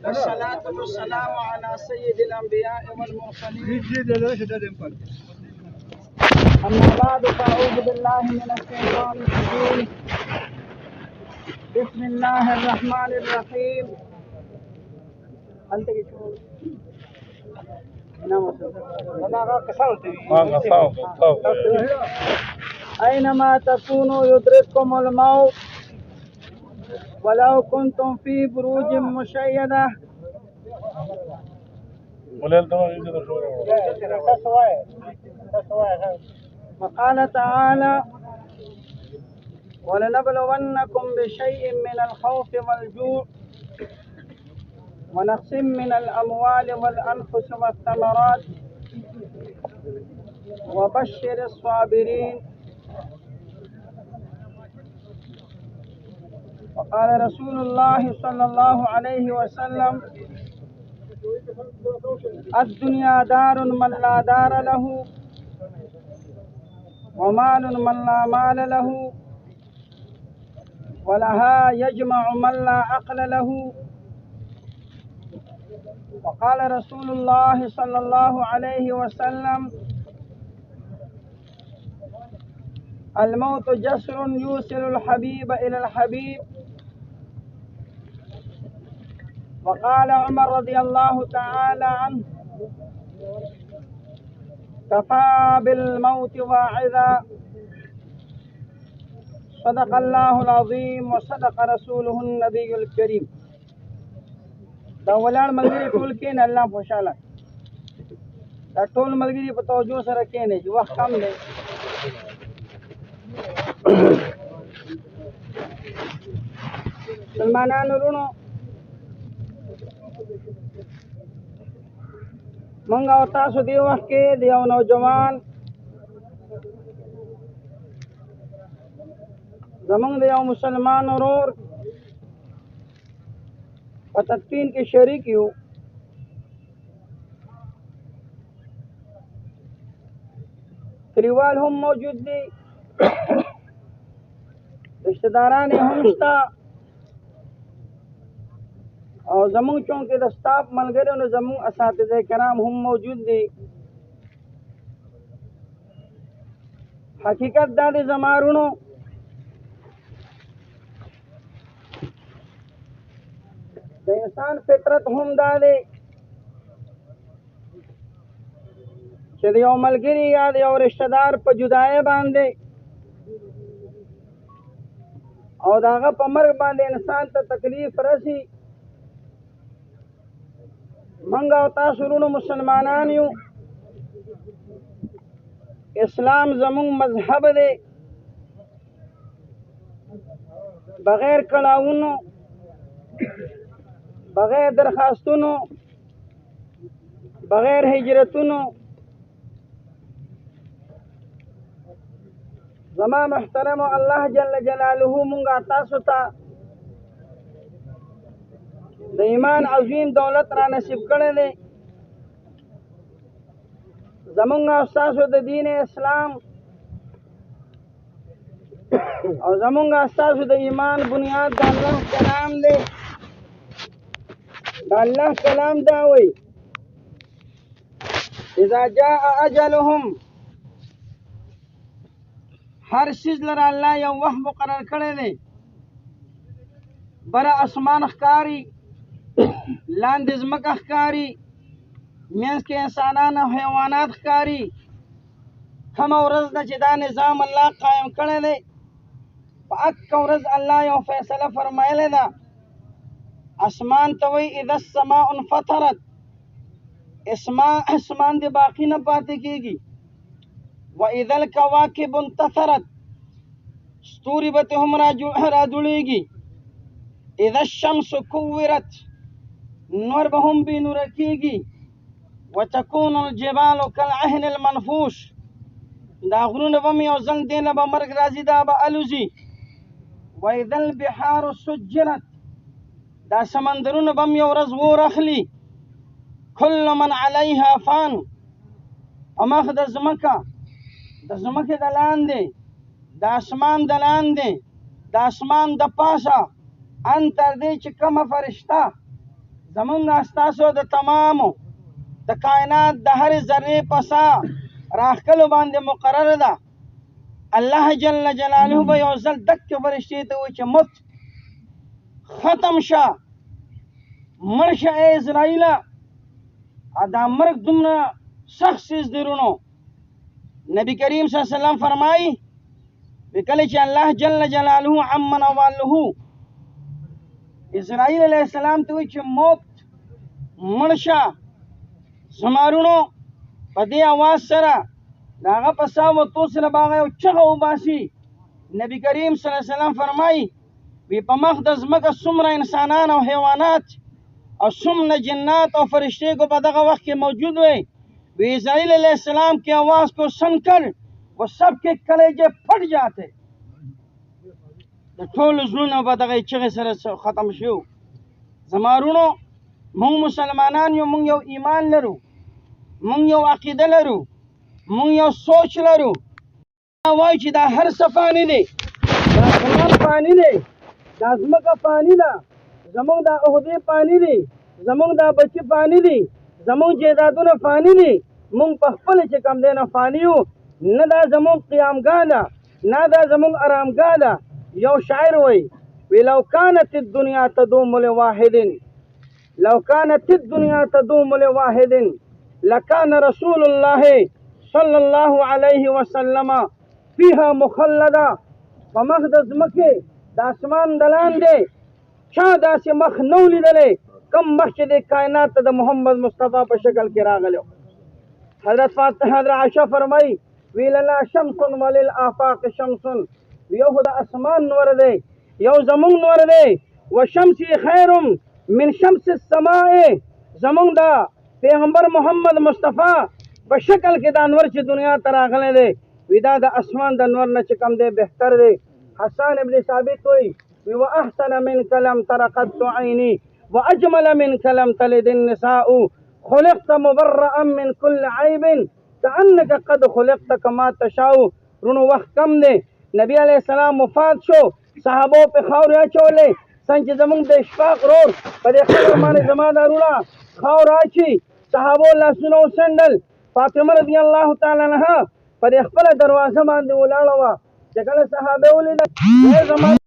والصلاة والسلام على سيد الأنبياء والمرسلين. أما بعد فأعوذ بالله من الشيطان الرجيم. بسم الله الرحمن الرحيم. أينما تكونوا يدرككم الموت ولو كنتم في بروج مشيدة. وقال تعالى: ولنبلونكم بشيء من الخوف والجوع ونقص من الأموال والأنفس والثمرات وبشر الصابرين. وقال رسول الله صلى الله عليه وسلم: الدنيا دار من لا دار له ومال من لا مال له ولها يجمع من لا عقل له. وقال رسول الله صلى الله عليه وسلم: الموت جسر يوصل الحبيب إلى الحبيب. وقال عمر رضي الله تعالى عنه: كفى بالموت واعظا. صدق الله العظيم وصدق رسوله النبي الكريم. دا ولان ملګری ټول کې نه الله خوشاله. دا ټول ملګری په توجه سره کې نه چې وخت کم دی. مسلمانانو ورونو، مونږ او تاسو دې وخت کې د یو نوجوان زمونږ د یو مسلمان ورور په تدفین کې شریک یو. کلیوال هم موجود دي، رشتہ داران هم شته، او زمونږ چونکې د سټاف ملګري نو زمونږ اساتذه کرام هم موجود دي. حقیقت دا دی زما ورونو، د انسان فطرت هم دا دی چې د یو ملګري یا د یو رشتہ دار په جدای باندې او د هغه په مرګ باندې انسان ته تکلیف رسي. منګ او تاسو ورونو مسلمانان یو، اسلام زمونږ مذهب دی، بغیر کړاوونو، بغیر درخواستونو، بغیر هجرتونو زما محترم الله جل جلاله مونږه تاسو ته د ایمان عظیم دولت را نصیب کړی دی. زمونږ او تاسو د دین اسلام او زمونږ او تاسو د ایمان بنیاد د الله کلام دی. د الله کلام دا وایي: اذا جاء اجلهم، هر شیز لره الله یو وخت مقرر کړی دی. بره اسمان ښکاري، لاندې ځمکه ښکاري، منځ کې انسانان او حیوانات ښکاري. کومه ورځ ده چې دا نظام الله قایم کړی دی، په اکه ورځ الله یو فیصله فرمایلی ده. اسمان ته وایي اذا السماء انفطرت، اسمان دې باقي نه پاتې کېږي. واذا الکواکب انتثرت، ستوري به هم راجوړېږي. اذا الشمس کورت، نور به هم بې نوره کېږي. وتكون الجبال كالعهن المنفوش، دا غرونه به هم یو ځل دې نه به مرګ راځي، دا به الوځي. واذا البحار سجرت، دا سمندرونه به هم یو ورځ اور اخلي. كل من عليها فان، په مخ د ځمکه، د ځمکې د لاندې، د اسمان د لاندې، د اسمان د پاسه ان تر دې چې کومه فرشته زمونږ ستاسو د تمامو د کائنات د هرې ذرې په سا راښکلو باندې مقرره ده. الله جل جلاله به یو ځل دکې فرشتې ته وایي چې مت ختم شه، مړ شه ای اسرائیله. دا مرګ دومره سخت څیز دی رونو. نبی کریم صلی الله علیه وسلم فرمایي کله چې الله جل جلاله عم نواله اسرائیل علیه السلام ته وایي چې موت مړ شه، زمارونو په دې اواز سره د هغه په سا وتو سره به هغه یو چغه وباسي. نبی کریم صلی الله علیه وسلم فرمایي وی په مخ د ځمکه څومره انسانان او حیوانات اور ثم جنات اور فرشتے کو بدغه وقت کے موجود ہوئے. وہ اسرائیل علیہ السلام کی آواز کو سن کر وہ سب کے کلیجے پھٹ جاتے. د ټول زړونه بدغه چغې سره ختم شو. زمارونو مونږ مسلمانان یو، مونږ یو ایمان لرو، مونږ یو عقیده لرو، مونږ یو سوچ لرو. وایي چې دا هر څه فانی دی، دا اسمان فانی دی، دا ځمکه فانی ده، زمونږ دا عہدې فانی دي، زمونږ دا بچي فانی دي، زمونږ جیدادونه فانی دي، مونږ په خپله چې کم دی نه فانی یو. نه دا زمونږ قیامګاه ده، نه دا زمونږ ارامګاه ده. یو شاعر وایي لو كانت الدنيا تدوم لواحد، لو كانت الدنيا تدوم لواحد لكان رسول الله صلى الله عليه وسلم فيها مخلدا. په مخ د ځمکې د اسمان د لاندې چا داسې مخ نو لیدلی کم مخ چې د کائنات ته د محمد مصطفی په شکل کې راغلی. حضرت عائشہ فرمایي وی لنا شمس وللآفاق شمس، یو خو د اسمان نور دی، یو زمونږ نور دی. وشمسی خیر من شمس السماء، زمونږ د پیغمبر محمد مصطفی په شکل کې دا نور چې دنیا ته راغلی دی وی دا د اسمان د نور نه چې کم دی بهتر دی. حسان ابن ثابت وایي واحسن منك لم تر قط عيني واجمل منك لم تلد النساء خلقت مبرئا من كل عيب كأنك قد خلقت كما تشاء. رونو وخت کم دی، نبی علیہ السلام وفات شو، صحابو په خاورې اچولې څنګه چې زمونږ د اشفاق رور په دې خبر باندې زما دا رونه خاور اچي، صحابو لاسونه وڅنډل. فاطمه رضی الله تعالی عنها په دې خپله دروازه باندې ولاړه وه چې کله صحابه ولیدل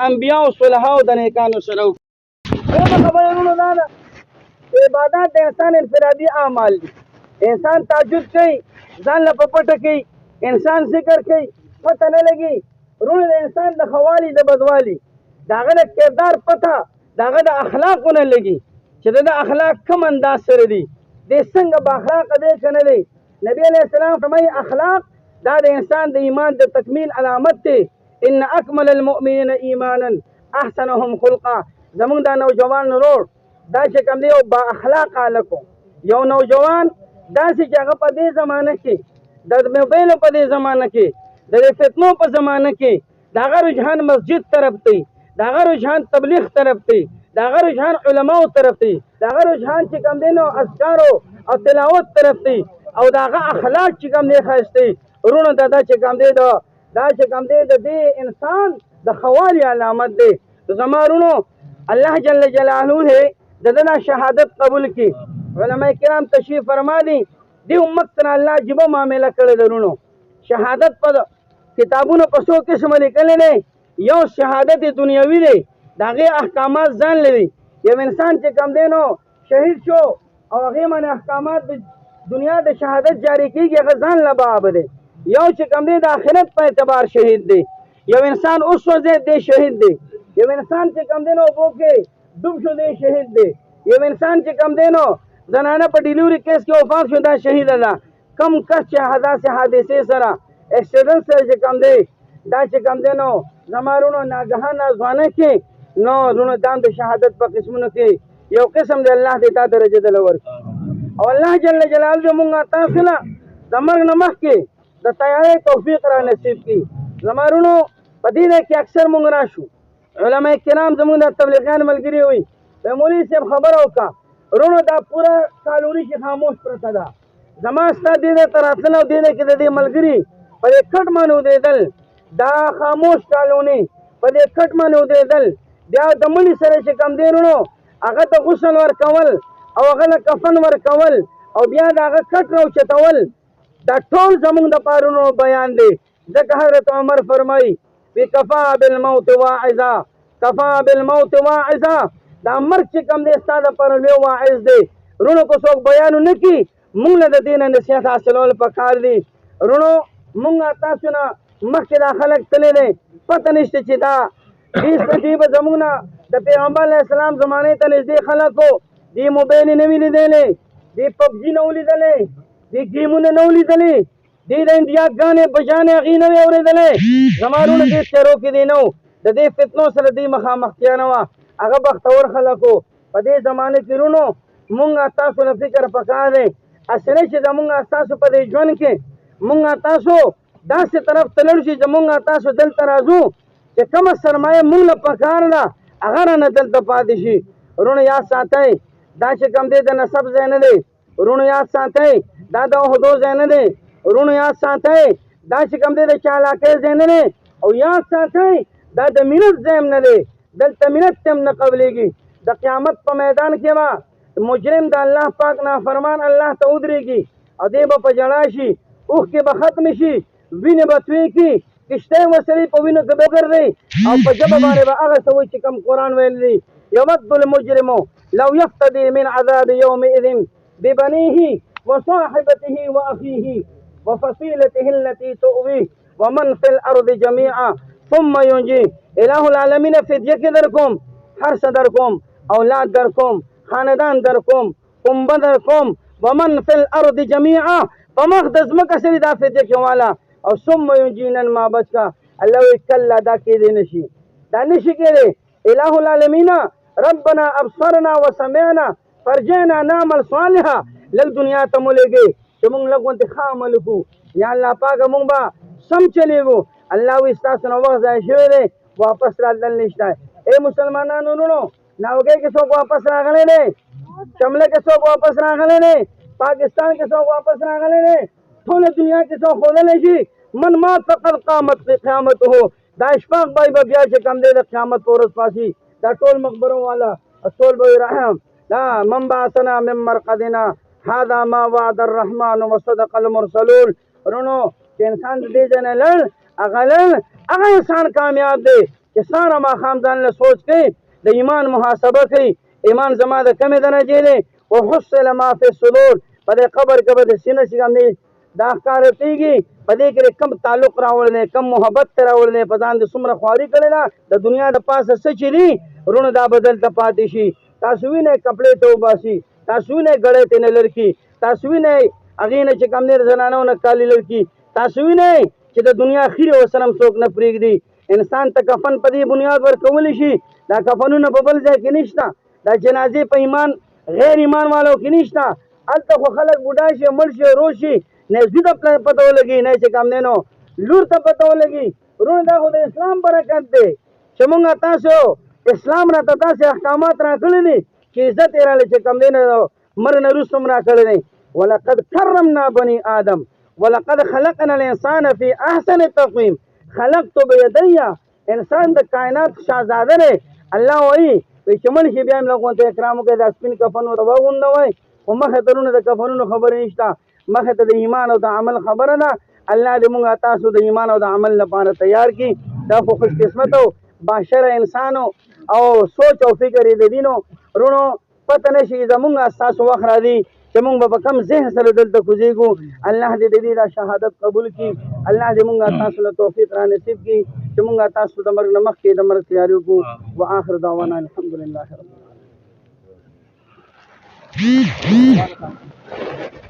انبیاء او صلحاء او د نیکانو سره وکړي خبره ورونو دا ده عبادات د انسان انفرادي اعمال دي انسان تهجد کوي ځان له په پټه کوي انسان ذکر کوي پته نه لګي ورونو د انسان د خوالي د بدوالي د هغه د کردار پته د هغه د اخلاقو نه لګي چې د اخلاق کم انداز سره دي د څنګه با اخلاق دی که نه دی نبی علیه السلام فرمایي اخلاق دا د انسان د ایمان د تکمیل علامت دی ان اکمل المؤمنین ایمانا احسنهم خلقا زمونږ دا نوجوان ورور دا چې کوم دی یو با اخلاق هلکو یو نوجوان داسې چې هغه په دې زمانه کې د موبایلو په دې زمانه کې د فتنو په زمانه کې د هغه رجحان مسجد طرف دی د هغه رجحان تبلیغ طرف دی د هغه رجحان علماو طرف دی د هغه رجحان چې کوم دی نو اذکارو او تلاوت طرف دی او د هغه اخلاق چې کوم دی ښایسته ورونو دا چې کوم دی دا چې کوم دی د دې انسان د خوالي علامت دی زما ورونو الله جل جلاله دنا شهادت قبول کی علماء کرام تشریف فرما دی دی امت سره الله جبه معامله کړی درونو شهادت په کتابونو په څو قسم لیکل نه یو شهادت دنیوي دی داغه احکامات ځان لري یو انسان چې کم دینو شهید شو او هغه من احکامات د دنیا د شهادت جاری کیږي هغه ځان لباب دی یو چې کم دی د آخرت په اعتبار شهید دی یو انسان اوس وځي دی شهید دی یو انسان چې کم دینو وګه ډوب شو دی شهید دی یو انسان چې کم دینو زنانه په ډیلیوري کیس کې وفات شو دا شهید ده کم کس چې حادثه سره اکسیډنټ سره چې کم دی دا چې کم دینو زمارونو ناګهانه ځوانه کې نو رونو دام د شهادت په قسمونو کې یو قسم دی الله دې تا درجه دلور او الله جل جلاله مونږ تاسو له زمر نه مخکې د تیارې توفیق را نصیب کړي زمارونو په دې کې اکثر مونږ راشو علماء کرام زموږ د تبلیغیان ملګري وي په مولوي صاحب خبره وکړه رونو دا پورا کالوري چې خاموش پرته ده زما ستا دې تر راتلو دې کې د دې ملګري په دې کټ باندې ودرېدل دا خاموش کالونی په دې کټ باندې ودرېدل بیا د مړي سره چې کم دی رونو هغه ته غسل ورکول او هغه له کفن ورکول او بیا د هغه کټ راوچتول دا ټول زموږ د پارونو بیان دی ځکه حضرت عمر فرمایي کفا بالموت واعظا کفا بالموت واعظا دا مرګ چې کم دی ستا دپاره لوی واعظ دی رونو که څوک بیان ونه کړي موږ له د دې نه نصیحت حاصلول پکار دي رونو موږ تاسو نه مخکې دا خلک تللی دی پته نشته چې دا دې به زموږ نه د پیغمبر علیه السلام زمانې ته نږدې خلکو دې موبایل نه وي لیدلی دې پبجي نه و لیدلی دې ګیمونه نه و لیدلی دې د انډیا ګانې بجانې هغې نه وې اورېدلی زما رونه دې تیارو کې دی نه و د دې فتنو سره دې مخامختیا نه وه هغه بختور خلکو په دې زمانه کې رونو مونږ تاسو له فکر پکار دی اصلي چې زمونږ تاسو په دې ژوند کې مونږ تاسو داسې طرف ته لړ شي چې مونږ تاسو دلته راځو چې کومه سرمایه مونږ له پکار ده هغه رانه دلته پاتې شي رونو یاد ساتئ دا چې کوم دی د نسب ځای نه دی رونو یاد ساتئ دا د عهدو ځای نه دی رونو یاد ساتئ دا چې کوم دی د چالاکۍ ځای نه دی او یاد ساتئ دا د مینت ځای نه دی دلته مینت هم نه قبلېږي د قیامت په میدان کې به مجرم د الله پاک نافرمان الله ته ودرېږي او دی به په ژړا شي اوښکې به ختم شي وینې به توی کړي کشتۍ ورسرې په وینو کې به وګرځي او په ژبه باندې به هغه څه وایي چې کوم قرآن ویل دي یود المجرم لو یفتدي من عذاب یومئذ ببنیه وصاحبته واخیه وفصیلته التي تؤویه ومن فی الارض جميعا ثم ينجي الہ العالمین فدیه کې در کوم هر څه در کوم اولاد در کوم خاندان در کوم قنبه در کوم ومن فی الارض جميعا پمخ د ځمکه سره دا فدیه کې والا او ثم ينجي نن ما بچ کا الله وی کله دا کې دی نشي دا نشي کېږي الہ العالمین ربنا ابصرنا وسمعنا فرجعنا نعمل صالحا لل دنیا ته مولېږي چې موږ لږ غونډې ښه عمل وکړو یا الله پاکه موږ به سم چلېږو الله وی ستاسو نه وخت ضایع شوی دی واپس راتلل نشته ای مسلمانانو وروڼو ناوګۍ کې څوک واپس راغلی دی شمله کې څوک واپس راغلی دی پاکستان کې څوک واپس راغلی دی ټوله دنیا کې څوک ښودلی شي من مات فقد قامت قیامته دا اشفاق بای به بیا چې کم دی د قیامت په ورځ پاسي دا ټول مقبرو والا ټول به رحم لا من بعثنا من مرقدنا هذا ما وعد الرحمن وصدق المرسلون رونو چې انسان د دې ځای نه لړ هغه انسان کامیاب دی چې ساره ماښام ځان له سوچ کوي د ایمان محاسبه کوي ایمان زما د کمې درجې دی وحصل ما فی الصدور په دې قبر کې به د سینې چې کوم دی دا ښکاره کېږي په دې کې کم تعلق راوړی دی کم محبت ته راوړی دی په ځان د څومره خواري کړې ده د دنیا د پاسه څه چې دي وروڼه دا به دلته پاتې شي تاسو وینئ کپړې ته وباسي تاسو وینئ ګړۍ ته نه لړکي تاسو وینئ هغې نه چې کوم دی زنانو نه کالي لړکي تاسو وینئ چې د دنیا خیرې ورسره هم څوک نه پرېږدي انسان ته کفن په دې بنیاد ورکولی شي دا کفنونه په بل ځای کې نشته دا جنازې په ایمان غیر ایمان والو کې نشته هلته خو خلک بوډا شي مړ شي روغ شي نه زوی ته پته ولګي نه چې کوم دی نو لور ته پته ولګي وروڼه دا خو د اسلام برکت دی چې مونږ تاسو اسلام راته داسې احکامات راکړي دي چې عزت یې راله چې کوم دی نو مرګ نه وروسته هم راکړی دی ولقد کرمنا بني آدم ولقد خلقنا الانسان فی احسن تقویم خلقت بیدیه انسان د کائنات شهزاده دی الله وایي چې مړ شي بیا هم لغونته اکرام وکړي دا سپین کفن ورته واغوندوئ خو مخې ته رونه د کفنونو خبرې نشته مخې ته د ایمان او د عمل خبره ده الله دې مونږ تاسو د ایمان او د عمل لپاره تیار کړي دا خو خوش قسمت او باشره انسانو او سوچ او فکر یې د دینو رونو پته نه شي زمونږ ستاسو وخت راځي چې مونږ به په کم ذهن سره دلته کوزېږو الله دې د دې دا شهادت قبول کړي الله دې مونږ تاسو له توفیق را نصیب کړي چې مونږ تاسو د مرګ نه مخکې د مرګ تیاري وکړو واخر دعوانا الحمدلله رب العالمین